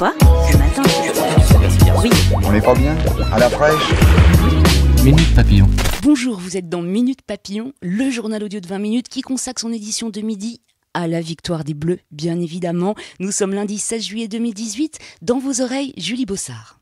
Quoi? Ce matin? Oui. On n'est pas bien? À la fraîche? Minute Papillon. Bonjour, vous êtes dans Minute Papillon, le journal audio de 20 minutes qui consacre son édition de midi à la victoire des Bleus, bien évidemment. Nous sommes lundi 16 juillet 2018. Dans vos oreilles, Julie Bossard.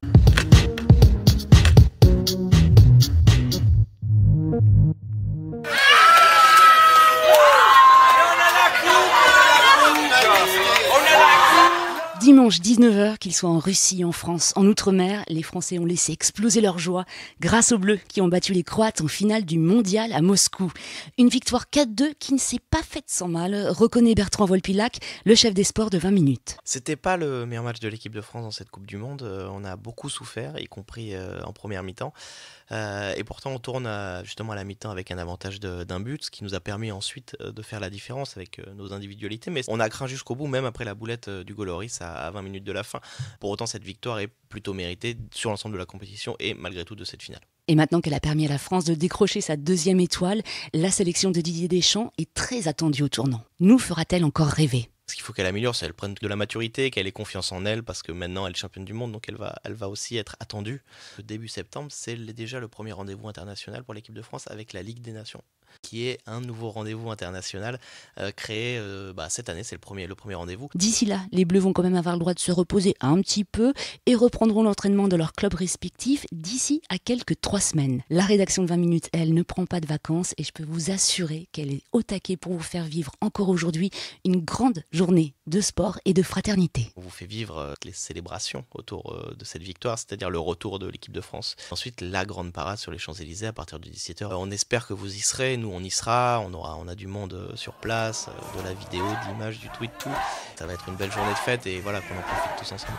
Dimanche 19h, qu'ils soient en Russie, en France, en Outre-mer, les Français ont laissé exploser leur joie grâce aux Bleus qui ont battu les Croates en finale du Mondial à Moscou. Une victoire 4-2 qui ne s'est pas faite sans mal, reconnaît Bertrand Volpilac, le chef des sports de 20 minutes. C'était pas le meilleur match de l'équipe de France dans cette Coupe du Monde. On a beaucoup souffert, y compris en première mi-temps. Et pourtant, on tourne justement à la mi-temps avec un avantage d'un but, ce qui nous a permis ensuite de faire la différence avec nos individualités. Mais on a craint jusqu'au bout, même après la boulette du Goloris à 20 minutes de la fin. Pour autant, cette victoire est plutôt méritée sur l'ensemble de la compétition et malgré tout de cette finale. Et maintenant qu'elle a permis à la France de décrocher sa deuxième étoile, la sélection de Didier Deschamps est très attendue au tournant. Nous fera-t-elle encore rêver ? Ce qu'il faut qu'elle améliore, c'est qu'elle prenne de la maturité, qu'elle ait confiance en elle, parce que maintenant elle est championne du monde, donc elle va aussi être attendue. Début septembre, c'est déjà le premier rendez-vous international pour l'équipe de France avec la Ligue des Nations, qui est un nouveau rendez-vous international créé cette année, c'est le premier rendez-vous. D'ici là, les Bleus vont quand même avoir le droit de se reposer un petit peu et reprendront l'entraînement de leurs clubs respectifs d'ici à quelques 3 semaines. La rédaction de 20 minutes, elle, ne prend pas de vacances et je peux vous assurer qu'elle est au taquet pour vous faire vivre encore aujourd'hui une grande journée de sport et de fraternité. On vous fait vivre les célébrations autour de cette victoire, c'est-à-dire le retour de l'équipe de France. Ensuite, la grande parade sur les Champs-Élysées à partir de 17h. On espère que vous y serez, nous on y sera, on a du monde sur place, de la vidéo, de l'image, du tweet, tout. Ça va être une belle journée de fête et voilà qu'on en profite tous ensemble.